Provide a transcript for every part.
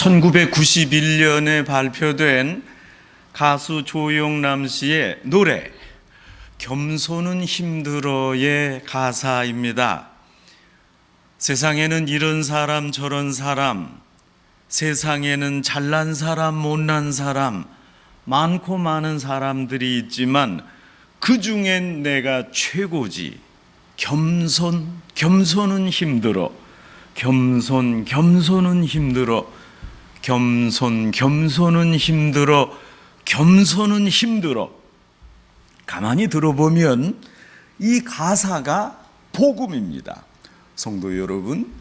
1991년에 발표된 가수 조영남 씨의 노래 겸손은 힘들어의 가사입니다. 세상에는 이런 사람 저런 사람, 세상에는 잘난 사람 못난 사람, 많고 많은 사람들이 있지만 그 중엔 내가 최고지. 겸손은 힘들어. 겸손은 힘들어. 겸손은 힘들어. 겸손은 힘들어. 가만히 들어보면 이 가사가 복음입니다. 성도 여러분,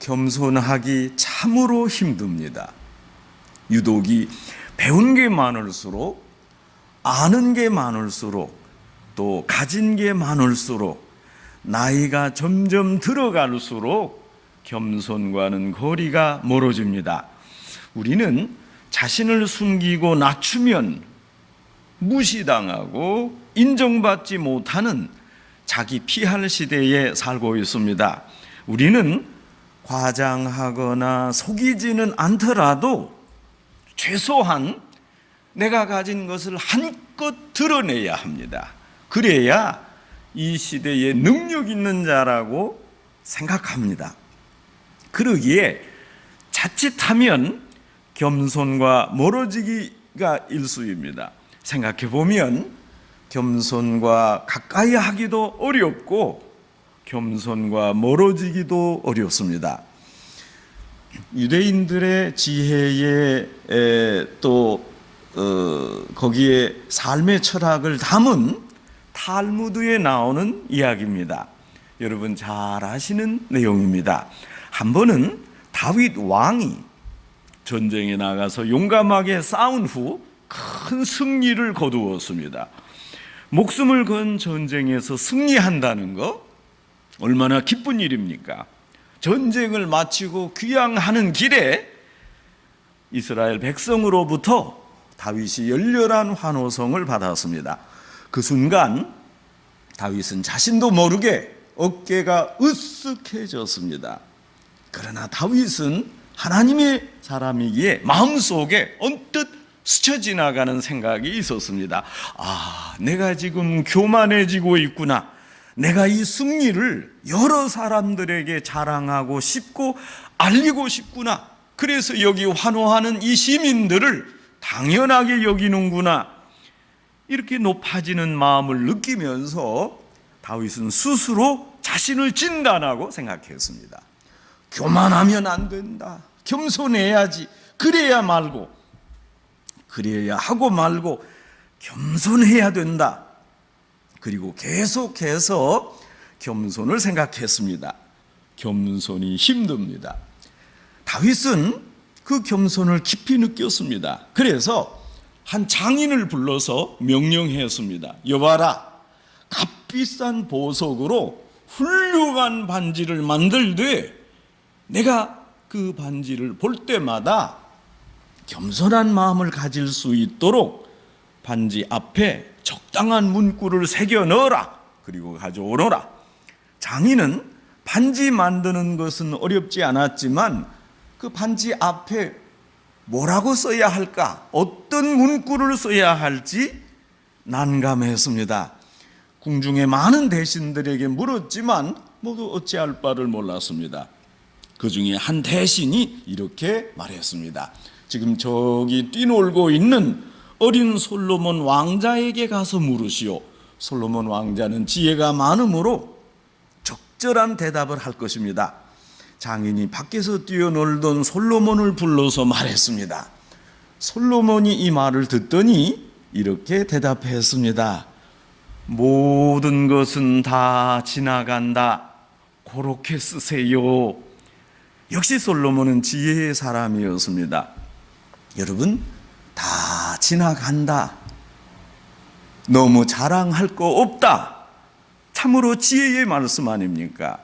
겸손하기 참으로 힘듭니다. 유독이 배운 게 많을수록, 아는 게 많을수록, 또 가진 게 많을수록, 나이가 점점 들어갈수록 겸손과는 거리가 멀어집니다. 우리는 자신을 숨기고 낮추면 무시당하고 인정받지 못하는 자기 피할 시대에 살고 있습니다. 우리는 과장하거나 속이지는 않더라도 최소한 내가 가진 것을 한껏 드러내야 합니다. 그래야 이 시대에 능력 있는 자라고 생각합니다. 그러기에 자칫하면 겸손과 멀어지기가 일쑤입니다. 생각해 보면 겸손과 가까이 하기도 어렵고 겸손과 멀어지기도 어렵습니다. 유대인들의 지혜에 또 거기에 삶의 철학을 담은 탈무드에 나오는 이야기입니다. 여러분 잘 아시는 내용입니다. 한 번은 다윗 왕이 전쟁에 나가서 용감하게 싸운 후 큰 승리를 거두었습니다. 목숨을 건 전쟁에서 승리한다는 거 얼마나 기쁜 일입니까? 전쟁을 마치고 귀향하는 길에 이스라엘 백성으로부터 다윗이 열렬한 환호성을 받았습니다. 그 순간 다윗은 자신도 모르게 어깨가 으쓱해졌습니다. 그러나 다윗은 하나님의 사람이기에 마음속에 언뜻 스쳐 지나가는 생각이 있었습니다. 내가 지금 교만해지고 있구나. 내가 이 승리를 여러 사람들에게 자랑하고 싶고 알리고 싶구나. 그래서 여기 환호하는 이 시민들을 당연하게 여기는구나. 이렇게 높아지는 마음을 느끼면서 다윗은 스스로 자신을 진단하고 생각했습니다. 교만하면 안 된다. 겸손해야지. 그래야 하고 말고 겸손해야 된다. 그리고 계속해서 겸손을 생각했습니다. 겸손이 힘듭니다. 다윗은 그 겸손을 깊이 느꼈습니다. 그래서 한 장인을 불러서 명령했습니다. 여봐라, 값비싼 보석으로 훌륭한 반지를 만들되 내가 그 반지를 볼 때마다 겸손한 마음을 가질 수 있도록 반지 앞에 적당한 문구를 새겨 넣어라. 그리고 가져오너라. 장인은 반지 만드는 것은 어렵지 않았지만 그 반지 앞에 뭐라고 써야 할까? 어떤 문구를 써야 할지 난감했습니다. 궁중의 많은 대신들에게 물었지만 모두 어찌할 바를 몰랐습니다. 그 중에 한 대신이 이렇게 말했습니다. 지금 저기 뛰놀고 있는 어린 솔로몬 왕자에게 가서 물으시오. 솔로몬 왕자는 지혜가 많으므로 적절한 대답을 할 것입니다. 장인이 밖에서 뛰어놀던 솔로몬을 불러서 말했습니다. 솔로몬이 이 말을 듣더니 이렇게 대답했습니다. 모든 것은 다 지나간다. 그렇게 쓰세요. 역시 솔로몬은 지혜의 사람이었습니다. 여러분, 다 지나간다. 너무 자랑할 거 없다. 참으로 지혜의 말씀 아닙니까?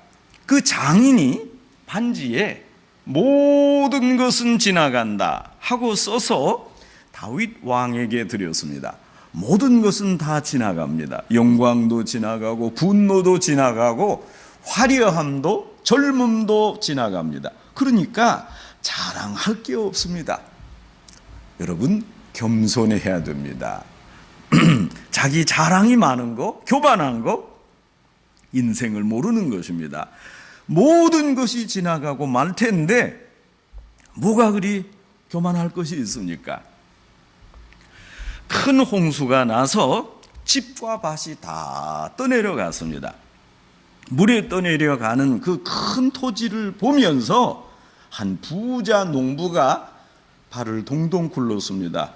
그 장인이 반지에 모든 것은 지나간다 하고 써서 다윗 왕에게 드렸습니다. 모든 것은 다 지나갑니다. 영광도 지나가고 분노도 지나가고 화려함도 젊음도 지나갑니다. 그러니까 자랑할 게 없습니다. 여러분, 겸손해야 됩니다. 자기 자랑이 많은 거, 교만한 거, 인생을 모르는 것입니다. 모든 것이 지나가고 말 텐데 뭐가 그리 교만할 것이 있습니까? 큰 홍수가 나서 집과 밭이 다 떠내려갔습니다. 물에 떠내려가는 그 큰 토지를 보면서 한 부자 농부가 발을 동동 굴렀습니다.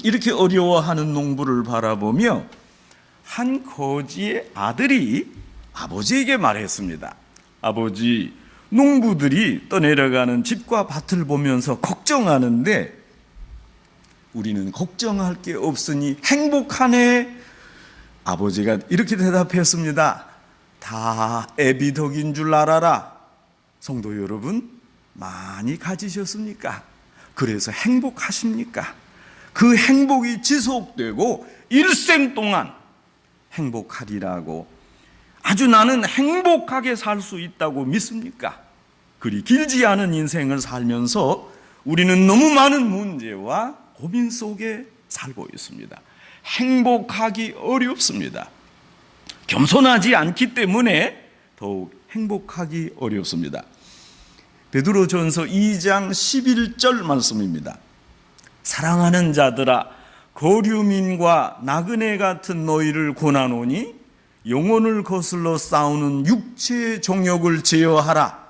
이렇게 어려워하는 농부를 바라보며 한 거지의 아들이 아버지에게 말했습니다. 아버지, 농부들이 떠내려가는 집과 밭을 보면서 걱정하는데 우리는 걱정할 게 없으니 행복하네. 아버지가 이렇게 대답했습니다. 다 애비덕인 줄 알아라. 성도 여러분, 많이 가지셨습니까? 그래서 행복하십니까? 그 행복이 지속되고 일생 동안 행복하리라고 아주 나는 행복하게 살 수 있다고 믿습니까? 그리 길지 않은 인생을 살면서 우리는 너무 많은 문제와 고민 속에 살고 있습니다. 행복하기 어렵습니다. 겸손하지 않기 때문에 더욱 행복하기 어렵습니다. 베드로전서 2장 11절 말씀입니다. 사랑하는 자들아, 거류민과 나그네 같은 너희를 권하노니 영혼을 거슬러 싸우는 육체의 정욕을 제어하라.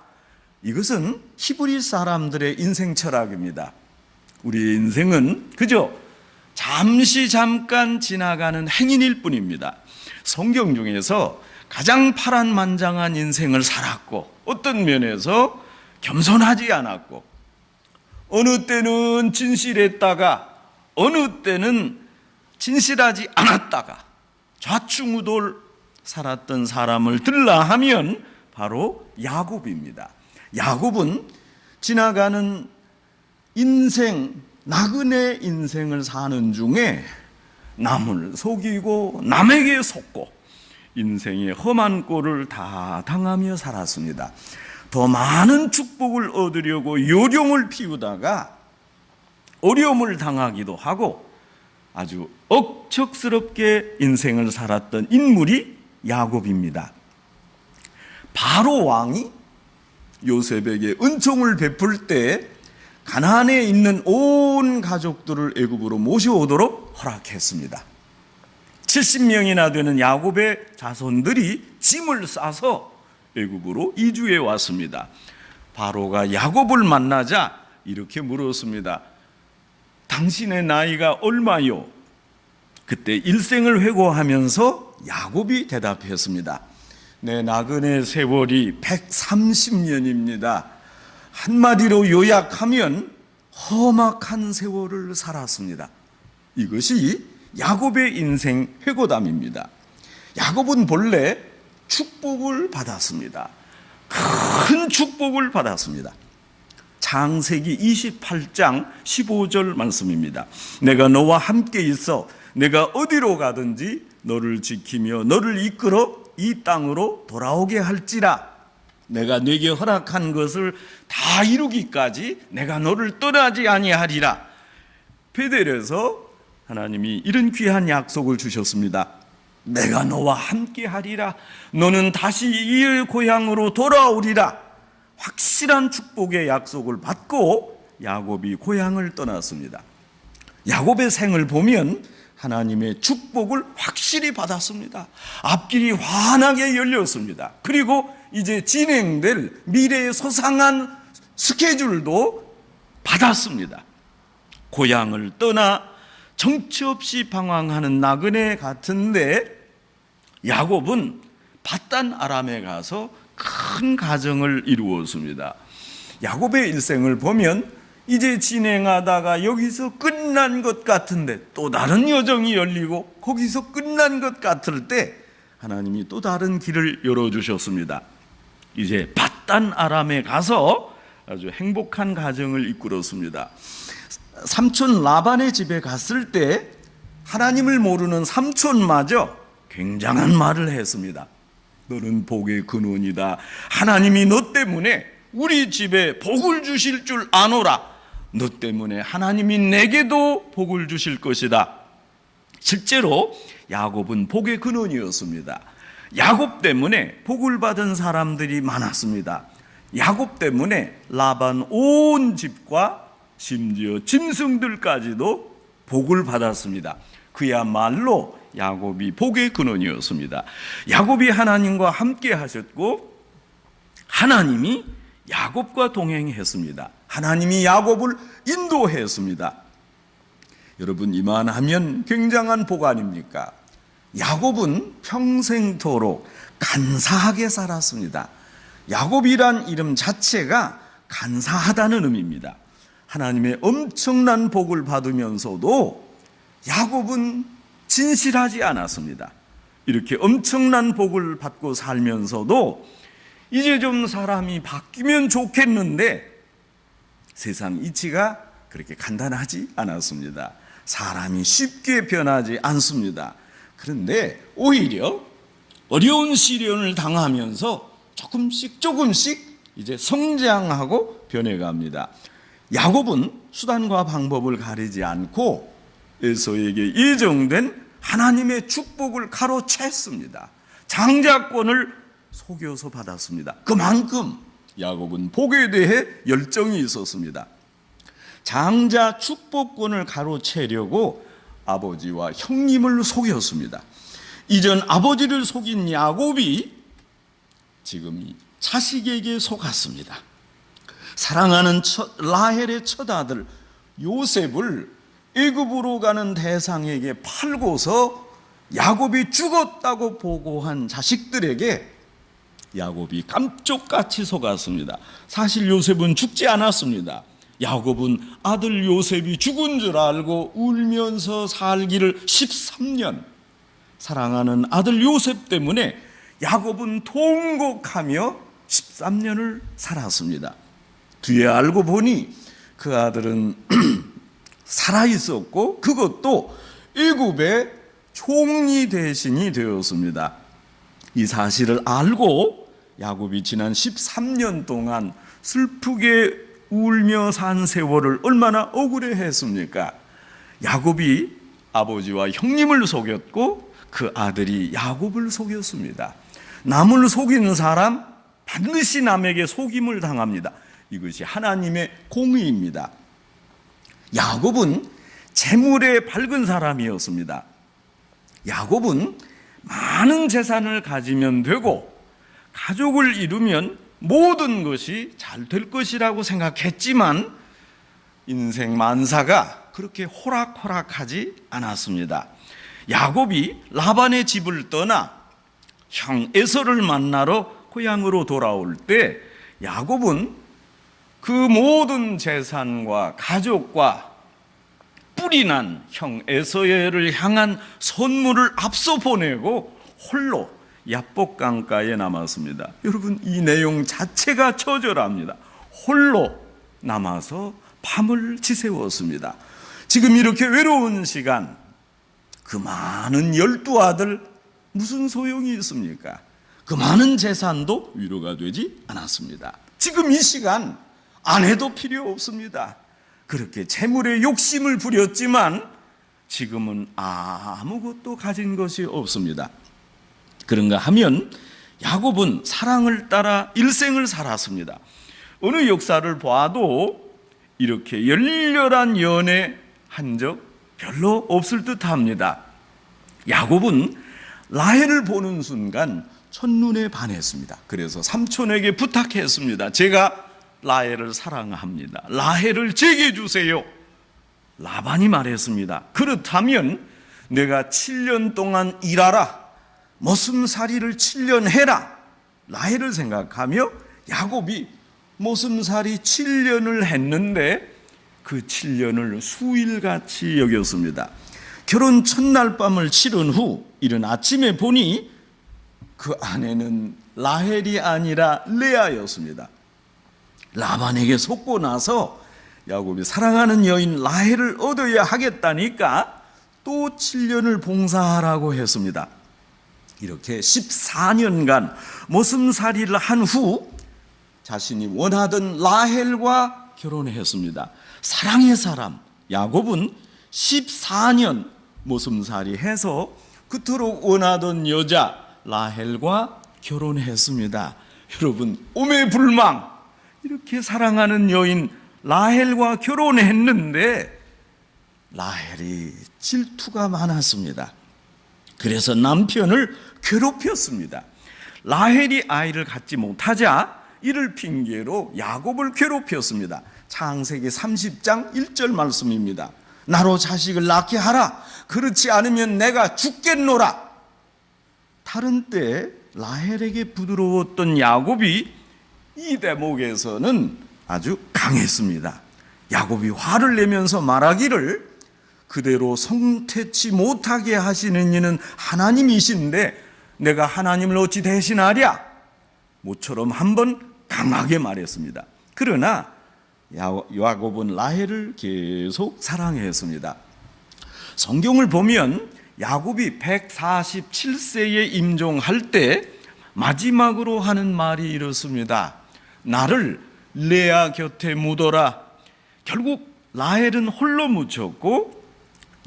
이것은 히브리 사람들의 인생 철학입니다. 우리의 인생은 그저 잠깐 지나가는 행인일 뿐입니다. 성경 중에서 가장 파란만장한 인생을 살았고 어떤 면에서 겸손하지 않았고 어느 때는 진실했다가 어느 때는 진실하지 않았다가 좌충우돌 살았던 사람을 들라 하면 바로 야곱입니다. 야곱은 지나가는 인생, 나그네 인생을 사는 중에 남을 속이고 남에게 속고 인생의 험한 꼴을 다 당하며 살았습니다. 더 많은 축복을 얻으려고 요령을 피우다가 어려움을 당하기도 하고 아주 억척스럽게 인생을 살았던 인물이 야곱입니다. 바로 왕이 요셉에게 은총을 베풀 때 가나안에 있는 온 가족들을 애굽으로 모셔오도록 허락했습니다. 70명이나 되는 야곱의 자손들이 짐을 싸서 애굽으로 이주해 왔습니다. 바로가 야곱을 만나자 이렇게 물었습니다. 당신의 나이가 얼마요? 그때 일생을 회고하면서 야곱이 대답했습니다. 내 나그네 세월이 130년입니다. 한마디로 요약하면 험악한 세월을 살았습니다. 이것이 야곱의 인생 회고담입니다. 야곱은 본래 축복을 받았습니다. 큰 축복을 받았습니다. 창세기 28장 15절 말씀입니다. 내가 너와 함께 있어 내가 어디로 가든지 너를 지키며 너를 이끌어 이 땅으로 돌아오게 할지라. 내가 네게 허락한 것을 다 이루기까지 내가 너를 떠나지 아니하리라. 베델에서 하나님이 이런 귀한 약속을 주셨습니다. 내가 너와 함께 하리라. 너는 다시 이 고향으로 돌아오리라. 확실한 축복의 약속을 받고 야곱이 고향을 떠났습니다. 야곱의 생을 보면 하나님의 축복을 확실히 받았습니다. 앞길이 환하게 열렸습니다. 그리고 이제 진행될 미래의 소상한 스케줄도 받았습니다. 고향을 떠나 정처 없이 방황하는 나그네 같은데 야곱은 밧단 아람에 가서 큰 가정을 이루었습니다. 야곱의 일생을 보면 이제 진행하다가 여기서 끝난 것 같은데 또 다른 여정이 열리고 거기서 끝난 것 같을 때 하나님이 또 다른 길을 열어주셨습니다. 이제 밧단 아람에 가서 아주 행복한 가정을 이끌었습니다. 삼촌 라반의 집에 갔을 때 하나님을 모르는 삼촌마저 굉장한 말을 했습니다. 너는 복의 근원이다. 하나님이 너 때문에 우리 집에 복을 주실 줄 아노라. 너 때문에 하나님이 내게도 복을 주실 것이다. 실제로 야곱은 복의 근원이었습니다. 야곱 때문에 복을 받은 사람들이 많았습니다. 야곱 때문에 라반 온 집과 심지어 짐승들까지도 복을 받았습니다. 그야말로 야곱이 복의 근원이었습니다. 야곱이 하나님과 함께 하셨고 하나님이 야곱과 동행했습니다. 하나님이 야곱을 인도했습니다. 여러분, 이만하면 굉장한 복 아닙니까? 야곱은 평생토록 간사하게 살았습니다. 야곱이란 이름 자체가 간사하다는 의미입니다. 하나님의 엄청난 복을 받으면서도 야곱은 진실하지 않았습니다. 이렇게 엄청난 복을 받고 살면서도 이제 좀 사람이 바뀌면 좋겠는데 세상 이치가 그렇게 간단하지 않았습니다. 사람이 쉽게 변하지 않습니다. 그런데 오히려 어려운 시련을 당하면서 조금씩 이제 성장하고 변해갑니다. 야곱은 수단과 방법을 가리지 않고 에서에게 예정된 하나님의 축복을 가로챘습니다. 장자권을 속여서 받았습니다. 그만큼 야곱은 복에 대해 열정이 있었습니다. 장자 축복권을 가로채려고 아버지와 형님을 속였습니다. 이전 아버지를 속인 야곱이 지금 자식에게 속았습니다. 사랑하는 라헬의 첫 아들 요셉을 애굽으로 가는 대상에게 팔고서 야곱이 죽었다고 보고한 자식들에게 야곱이 감쪽같이 속았습니다. 사실 요셉은 죽지 않았습니다. 야곱은 아들 요셉이 죽은 줄 알고 울면서 살기를 13년, 사랑하는 아들 요셉 때문에 야곱은 통곡하며 13년을 살았습니다. 뒤에 알고 보니 그 아들은 살아있었고 그것도 애굽의 총리 대신이 되었습니다. 이 사실을 알고 야곱이 지난 13년 동안 슬프게 울며 산 세월을 얼마나 억울해했습니까? 야곱이 아버지와 형님을 속였고 그 아들이 야곱을 속였습니다. 남을 속이는 사람 반드시 남에게 속임을 당합니다. 이것이 하나님의 공의입니다. 야곱은 재물에 밝은 사람이었습니다. 야곱은 많은 재산을 가지면 되고 가족을 이루면 모든 것이 잘 될 것이라고 생각했지만 인생 만사가 그렇게 호락호락하지 않았습니다. 야곱이 라반의 집을 떠나 형 에서를 만나러 고향으로 돌아올 때 야곱은 그 모든 재산과 가족과 뿔이 난 형 에서를 향한 선물을 앞서 보내고 홀로 야복강가에 남았습니다. 여러분, 이 내용 자체가 처절합니다. 홀로 남아서 밤을 지새웠습니다. 지금 이렇게 외로운 시간, 그 많은 12아들 무슨 소용이 있습니까? 그 많은 재산도 위로가 되지 않았습니다. 지금 이 시간 아내도 필요 없습니다. 그렇게 재물에 욕심을 부렸지만 지금은 아무것도 가진 것이 없습니다. 그런가 하면 야곱은 사랑을 따라 일생을 살았습니다. 어느 역사를 봐도 이렇게 열렬한 연애 한 적 별로 없을 듯합니다. 야곱은 라헬을 보는 순간 첫눈에 반했습니다. 그래서 삼촌에게 부탁했습니다. 제가 라헬을 사랑합니다. 라헬을 제게 주세요. 라반이 말했습니다. 그렇다면 내가 7년 동안 일하라. 머슴살이를 7년 해라. 라헬을 생각하며 야곱이 머슴살이 7년을 했는데 그 7년을 수일같이 여겼습니다. 결혼 첫날 밤을 치른 후 이른 아침에 보니 그 아내는 라헬이 아니라 레아였습니다. 라반에게 속고 나서 야곱이 사랑하는 여인 라헬을 얻어야 하겠다니까 또 7년을 봉사하라고 했습니다. 이렇게 14년간 머슴살이를 한 후 자신이 원하던 라헬과 결혼했습니다. 사랑의 사람 야곱은 14년 모슴살이 해서 그토록 원하던 여자 라헬과 결혼했습니다. 여러분, 오매불망 이렇게 사랑하는 여인 라헬과 결혼했는데 라헬이 질투가 많았습니다. 그래서 남편을 괴롭혔습니다. 라헬이 아이를 갖지 못하자 이를 핑계로 야곱을 괴롭혔습니다. 창세기 30장 1절 말씀입니다. 나로 자식을 낳게 하라. 그렇지 않으면 내가 죽겠노라. 다른 때 라헬에게 부드러웠던 야곱이 이 대목에서는 아주 강했습니다. 야곱이 화를 내면서 말하기를 그대로 성태치 못하게 하시는 이는 하나님이신데 내가 하나님을 어찌 대신하랴? 모처럼 한번 강하게 말했습니다. 그러나 야곱은 라헬을 계속 사랑했습니다. 성경을 보면 야곱이 147세에 임종할 때 마지막으로 하는 말이 이렇습니다. 나를 레아 곁에 묻어라. 결국 라헬은 홀로 묻혔고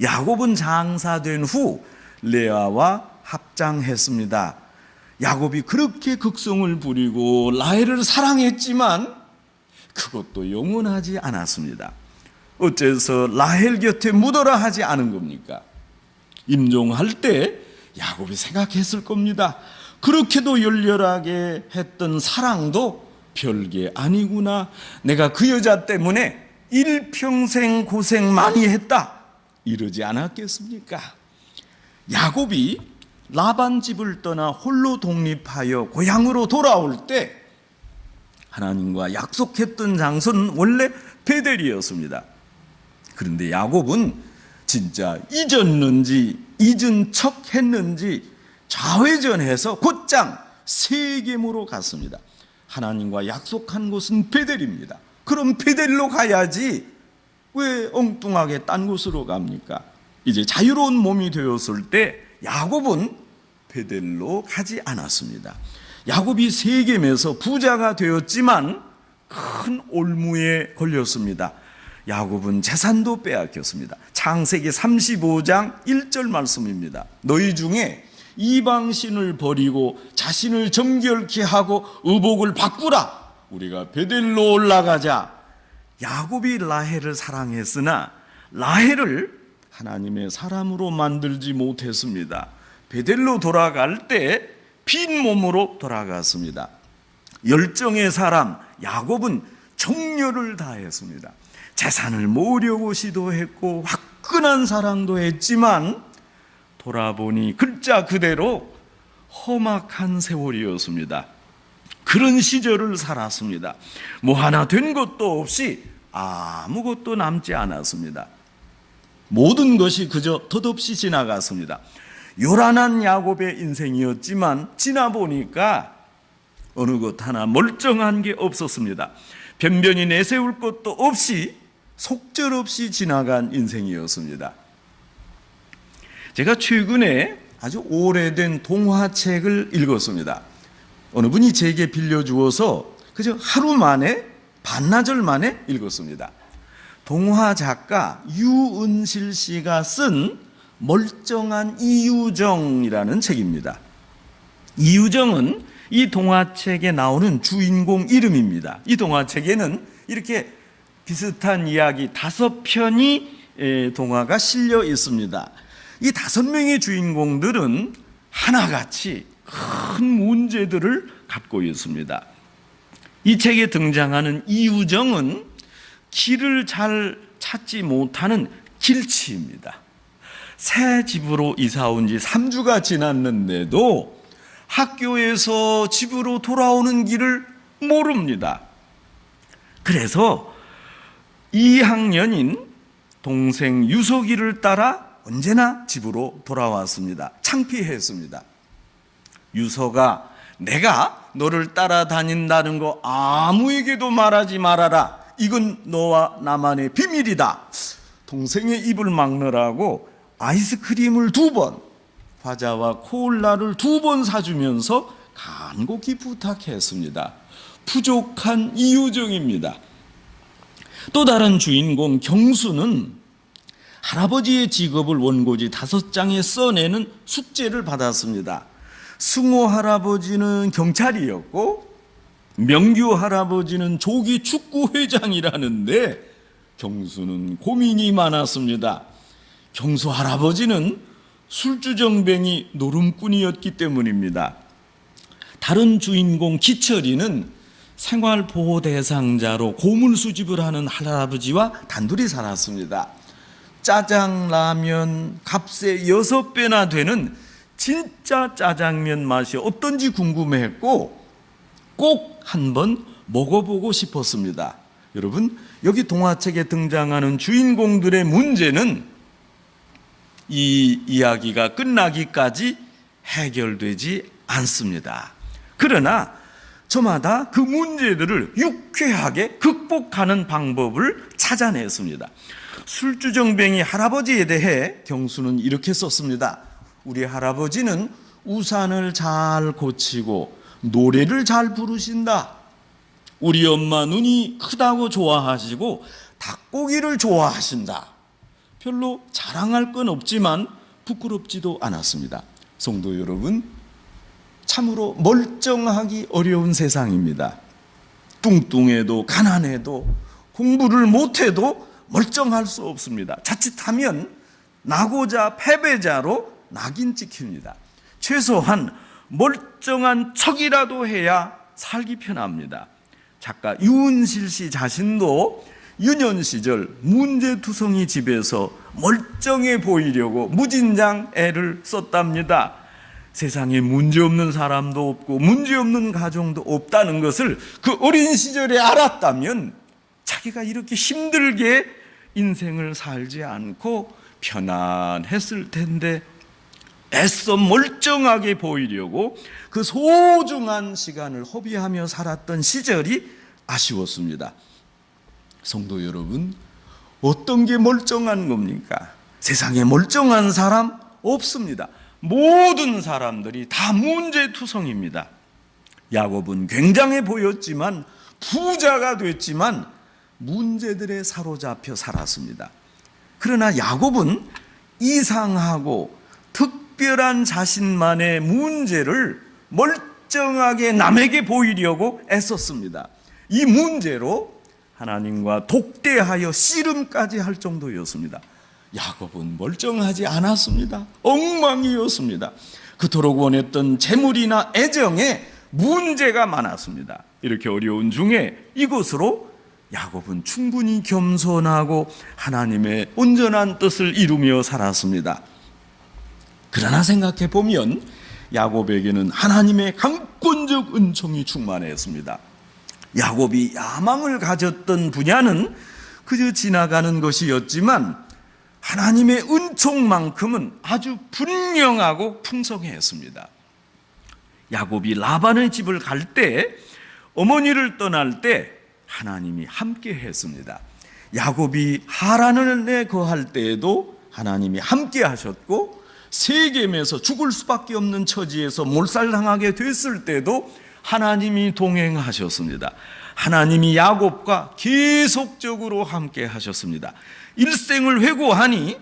야곱은 장사된 후 레아와 합장했습니다. 야곱이 그렇게 극성을 부리고 라헬을 사랑했지만 그것도 영원하지 않았습니다. 어째서 라헬 곁에 묻어라 하지 않은 겁니까? 임종할 때 야곱이 생각했을 겁니다. 그렇게도 열렬하게 했던 사랑도 별게 아니구나. 내가 그 여자 때문에 일평생 고생 많이 했다. 이러지 않았겠습니까? 야곱이 라반 집을 떠나 홀로 독립하여 고향으로 돌아올 때 하나님과 약속했던 장소는 원래 베델이었습니다. 그런데 야곱은 진짜 잊었는지 잊은 척 했는지 좌회전해서 곧장 세겜으로 갔습니다. 하나님과 약속한 곳은 베델입니다. 그럼 베델로 가야지 왜 엉뚱하게 딴 곳으로 갑니까? 이제 자유로운 몸이 되었을 때 야곱은 베델로 가지 않았습니다. 야곱이 세겜에서 부자가 되었지만 큰 올무에 걸렸습니다. 야곱은 재산도 빼앗겼습니다. 창세기 35장 1절 말씀입니다. 너희 중에 이방신을 버리고 자신을 정결케 하고 의복을 바꾸라. 우리가 베델로 올라가자. 야곱이 라헬을 사랑했으나 라헬을 하나님의 사람으로 만들지 못했습니다. 베델로 돌아갈 때 빈 몸으로 돌아갔습니다. 열정의 사람 야곱은 정열을 다했습니다. 재산을 모으려고 시도했고 화끈한 사랑도 했지만 돌아보니 글자 그대로 험악한 세월이었습니다. 그런 시절을 살았습니다. 뭐 하나 된 것도 없이 아무것도 남지 않았습니다. 모든 것이 그저 덧없이 지나갔습니다. 요란한 야곱의 인생이었지만 지나보니까 어느 것 하나 멀쩡한 게 없었습니다. 변변히 내세울 것도 없이 속절없이 지나간 인생이었습니다. 제가 최근에 아주 오래된 동화책을 읽었습니다. 어느 분이 제게 빌려주어서 그저 하루 만에 반나절 만에 읽었습니다. 동화 작가 유은실 씨가 쓴 멀쩡한 이유정이라는 책입니다. 이유정은 이 동화책에 나오는 주인공 이름입니다. 이 동화책에는 이렇게 비슷한 이야기 5편이 동화가 실려 있습니다. 이 5명의 주인공들은 하나같이 큰 문제들을 갖고 있습니다. 이 책에 등장하는 이유정은 길을 잘 찾지 못하는 길치입니다. 새 집으로 이사 온 지 3주가 지났는데도 학교에서 집으로 돌아오는 길을 모릅니다. 그래서 2학년인 동생 유석이를 따라 언제나 집으로 돌아왔습니다. 창피했습니다. 유석아, 내가 너를 따라다닌다는 거 아무에게도 말하지 말아라. 이건 너와 나만의 비밀이다. 동생의 입을 막느라고 아이스크림을 2번, 과자와 콜라를 2번 사주면서 간곡히 부탁했습니다. 부족한 이유정입니다. 또 다른 주인공 경수는 할아버지의 직업을 원고지 5장에 써내는 숙제를 받았습니다. 승호 할아버지는 경찰이었고 명규 할아버지는 조기 축구회장이라는데 경수는 고민이 많았습니다. 경수 할아버지는 술주정뱅이 노름꾼이었기 때문입니다. 다른 주인공 기철이는 생활보호 대상자로 고물 수집을 하는 할아버지와 단둘이 살았습니다. 짜장, 라면 값의 6배나 되는 진짜 짜장면 맛이 어떤지 궁금해했고 꼭 한번 먹어보고 싶었습니다. 여러분, 여기 동화책에 등장하는 주인공들의 문제는 이 이야기가 끝나기까지 해결되지 않습니다. 그러나 저마다 그 문제들을 유쾌하게 극복하는 방법을 찾아냈습니다. 술주정뱅이 할아버지에 대해 경수는 이렇게 썼습니다. 우리 할아버지는 우산을 잘 고치고 노래를 잘 부르신다. 우리 엄마 눈이 크다고 좋아하시고 닭고기를 좋아하신다. 별로 자랑할 건 없지만 부끄럽지도 않았습니다. 성도 여러분, 참으로 멀쩡하기 어려운 세상입니다. 뚱뚱해도 가난해도 공부를 못해도 멀쩡할 수 없습니다. 자칫하면 나고자 패배자로 낙인 찍힙니다. 최소한 멀쩡한 척이라도 해야 살기 편합니다. 작가 유은실 씨 자신도 유년 시절 문제투성이 집에서 멀쩡해 보이려고 무진장 애를 썼답니다. 세상에 문제없는 사람도 없고 문제없는 가정도 없다는 것을 그 어린 시절에 알았다면 자기가 이렇게 힘들게 인생을 살지 않고 편안했을 텐데 애써 멀쩡하게 보이려고 그 소중한 시간을 허비하며 살았던 시절이 아쉬웠습니다. 성도 여러분, 어떤 게 멀쩡한 겁니까? 세상에 멀쩡한 사람 없습니다. 모든 사람들이 다 문제투성입니다. 야곱은 굉장해 보였지만 부자가 됐지만 문제들에 사로잡혀 살았습니다. 그러나 야곱은 이상하고 특별한 자신만의 문제를 멀쩡하게 남에게 보이려고 애썼습니다. 이 문제로 하나님과 독대하여 씨름까지 할 정도였습니다. 야곱은 멀쩡하지 않았습니다. 엉망이었습니다. 그토록 원했던 재물이나 애정에 문제가 많았습니다. 이렇게 어려운 중에 이것으로 야곱은 충분히 겸손하고 하나님의 온전한 뜻을 이루며 살았습니다. 그러나 생각해 보면 야곱에게는 하나님의 강권적 은총이 충만했습니다. 야곱이 야망을 가졌던 분야는 그저 지나가는 것이었지만 하나님의 은총만큼은 아주 분명하고 풍성했습니다. 야곱이 라반의 집을 갈 때, 어머니를 떠날 때 하나님이 함께 했습니다. 야곱이 하란에 거할 때에도 하나님이 함께 하셨고, 세겜에서 죽을 수밖에 없는 처지에서 몰살당하게 됐을 때도 하나님이 동행하셨습니다. 하나님이 야곱과 계속적으로 함께 하셨습니다. 일생을 회고하니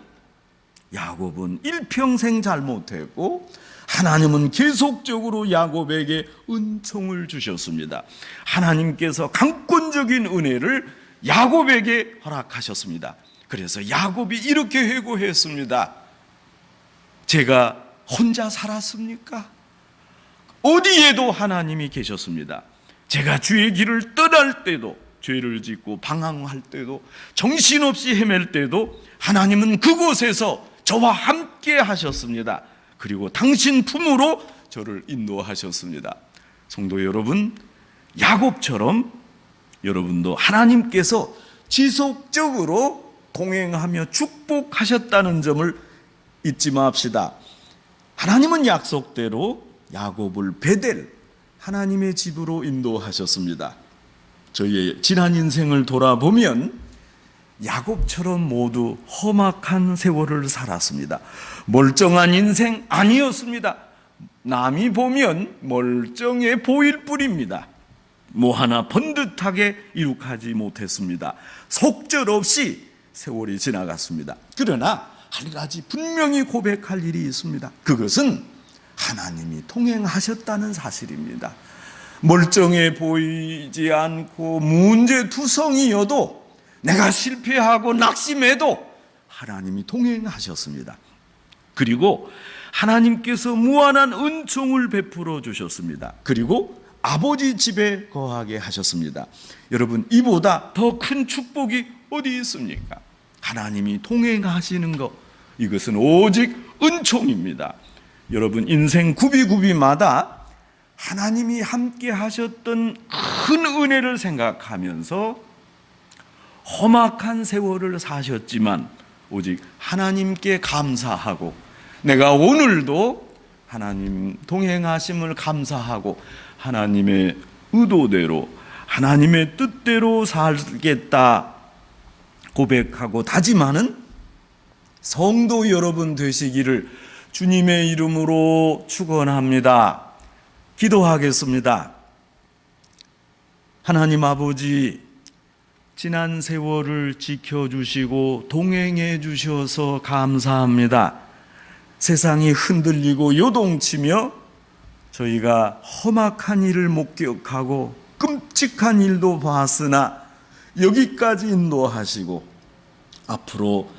야곱은 일평생 잘못했고 하나님은 계속적으로 야곱에게 은총을 주셨습니다. 하나님께서 강권적인 은혜를 야곱에게 허락하셨습니다. 그래서 야곱이 이렇게 회고했습니다. 제가 혼자 살았습니까? 어디에도 하나님이 계셨습니다. 제가 주의 길을 떠날 때도, 죄를 짓고 방황할 때도, 정신없이 헤맬 때도 하나님은 그곳에서 저와 함께 하셨습니다. 그리고 당신 품으로 저를 인도하셨습니다. 성도 여러분, 야곱처럼 여러분도 하나님께서 지속적으로 동행하며 축복하셨다는 점을 잊지 맙시다. 하나님은 약속대로 야곱을 베델, 하나님의 집으로 인도하셨습니다. 저희의 지난 인생을 돌아보면 야곱처럼 모두 험악한 세월을 살았습니다. 멀쩡한 인생 아니었습니다. 남이 보면 멀쩡해 보일 뿐입니다. 뭐 하나 번듯하게 이룩하지 못했습니다. 속절없이 세월이 지나갔습니다. 그러나 한 가지 분명히 고백할 일이 있습니다. 그것은 하나님이 동행하셨다는 사실입니다. 멀쩡해 보이지 않고 문제투성이어도, 내가 실패하고 낙심해도 하나님이 동행하셨습니다. 그리고 하나님께서 무한한 은총을 베풀어 주셨습니다. 그리고 아버지 집에 거하게 하셨습니다. 여러분, 이보다 더 큰 축복이 어디 있습니까? 하나님이 동행하시는 것, 이것은 오직 은총입니다. 여러분, 인생 구비구비마다 하나님이 함께 하셨던 큰 은혜를 생각하면서 험악한 세월을 사셨지만 오직 하나님께 감사하고, 내가 오늘도 하나님 동행하심을 감사하고 하나님의 의도대로, 하나님의 뜻대로 살겠다 고백하고 다짐하는 성도 여러분 되시기를 주님의 이름으로 축원합니다. 기도하겠습니다. 하나님 아버지, 지난 세월을 지켜주시고 동행해 주셔서 감사합니다. 세상이 흔들리고 요동치며 저희가 험악한 일을 목격하고 끔찍한 일도 봤으나 여기까지 인도하시고 앞으로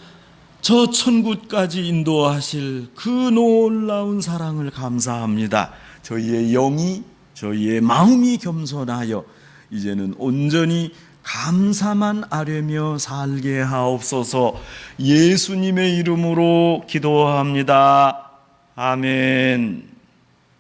저 천국까지 인도하실 그 놀라운 사랑을 감사합니다. 저희의 영이, 저희의 마음이 겸손하여 이제는 온전히 감사만 하려며 살게 하옵소서. 예수님의 이름으로 기도합니다. 아멘.